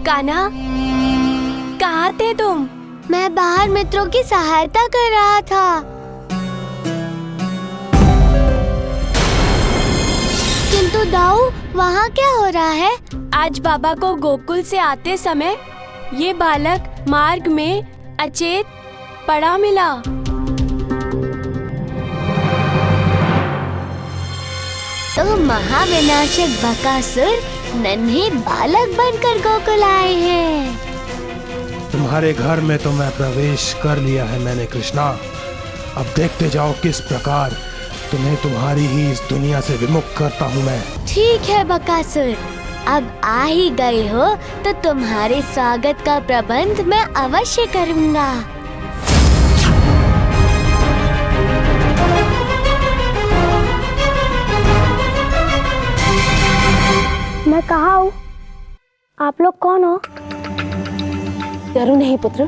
कान्हा, कहाँ थे तुम? मैं बाहर मित्रों की सहायता कर रहा था। किंतु दाऊ, वहाँ क्या हो रहा है? आज बाबा को गोकुल से आते समय ये बालक मार्ग में अचेत पड़ा मिला। तो महाविनाशक बकासुर नन्हे बालक बनकर गोकुल आए हैं। तुम्हारे घर में तो मैं प्रवेश कर लिया है मैंने कृष्णा। अब देखते जाओ किस प्रकार तुम्हें तुम्हारी ही इस दुनिया से विमुख करता हूँ मैं। ठीक है बकासुर, अब आ ही गए हो तो तुम्हारे स्वागत का प्रबंध मैं अवश्य करूँगा। मैं कहाँ हूँ? आप लोग कौन हो? डरो नहीं पुत्र,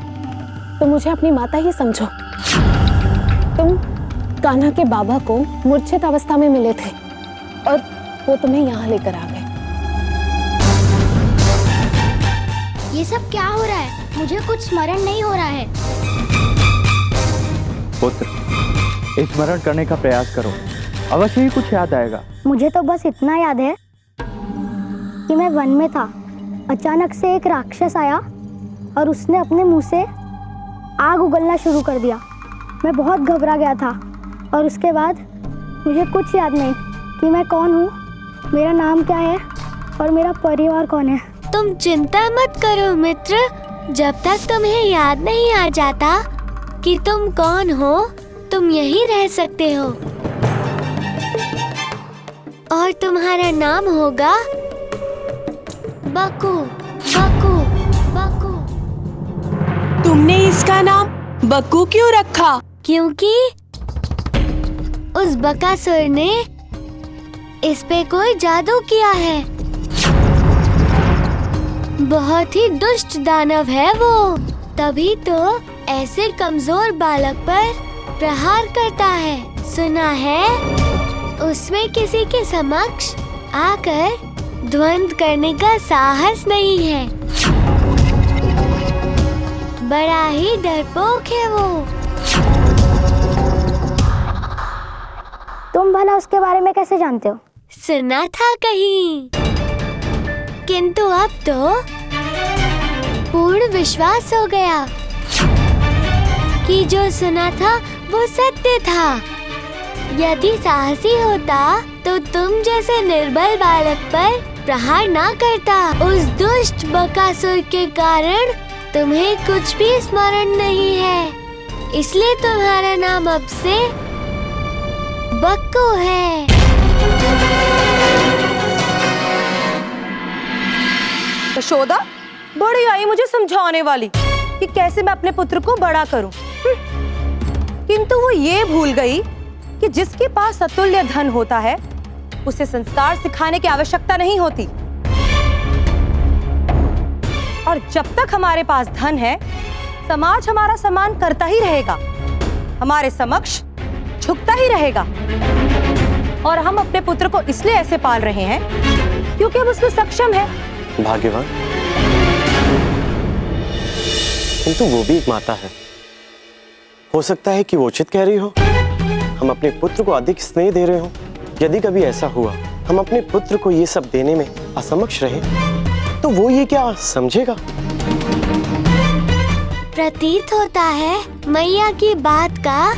तुम मुझे अपनी माता ही समझो। तुम कान्हा के बाबा को मूर्छित अवस्था में मिले थे और वो तुम्हें यहाँ लेकर आ गए। ये सब क्या हो रहा है? मुझे कुछ स्मरण नहीं हो रहा है। पुत्र, स्मरण करने का प्रयास करो, अवश्य ही कुछ याद आएगा। मुझे तो बस इतना याद है कि मैं वन में था। अचानक से एक राक्षस आया और उसने अपने मुंह से आग उगलना शुरू कर दिया। मैं बहुत घबरा गया था और उसके बाद मुझे कुछ याद नहीं कि मैं कौन हूँ, मेरा नाम क्या है और मेरा परिवार कौन है। तुम चिंता मत करो मित्र, जब तक तुम्हें याद नहीं आ जाता कि तुम कौन हो, तुम यहीं रह सकते हो और तुम्हारा नाम होगा बकू। बकू बकू। तुमने इसका नाम बक्कू क्यों रखा? क्योंकि उस बकासुर ने इस पे कोई जादू किया है। बहुत ही दुष्ट दानव है वो, तभी तो ऐसे कमजोर बालक पर प्रहार करता है। सुना है उसमें किसी के समक्ष आकर द्वंद्व करने का साहस नहीं है। बड़ा ही डरपोक है वो। तुम भला उसके बारे में कैसे जानते हो? सुना था कहीं, किंतु अब तो पूर्ण विश्वास हो गया कि जो सुना था वो सत्य था। यदि साहसी होता तो तुम जैसे निर्बल बालक पर प्रहार ना करता। उस दुष्ट बकासुर के कारण तुम्हें कुछ भी स्मरण नहीं है, इसलिए तुम्हारा नाम अब से बक्कू है। यशोदा बड़ी आई मुझे समझाने वाली कि कैसे मैं अपने पुत्र को बड़ा करूं। किंतु वो ये भूल गई कि जिसके पास अतुल्य धन होता है उसे संस्कार सिखाने की आवश्यकता नहीं होती। और जब तक हमारे पास धन है, समाज हमारा सम्मान करता ही रहेगा, हमारे समक्ष झुकता ही रहेगा। और हम अपने पुत्र को इसलिए ऐसे पाल रहे हैं क्योंकि हम उसमें सक्षम हैं। भाग्यवान, किंतु वो भी एक माता है। हो सकता है कि वो उचित कह रही हो, हम अपने पुत्र को अधिक स्नेह दे रहे हो। यदि कभी ऐसा हुआ हम अपने पुत्र को ये सब देने में असमक्ष रहे तो वो ये क्या समझेगा? प्रतीत होता है मैया की बात का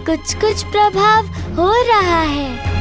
कुछ कुछ प्रभाव हो रहा है।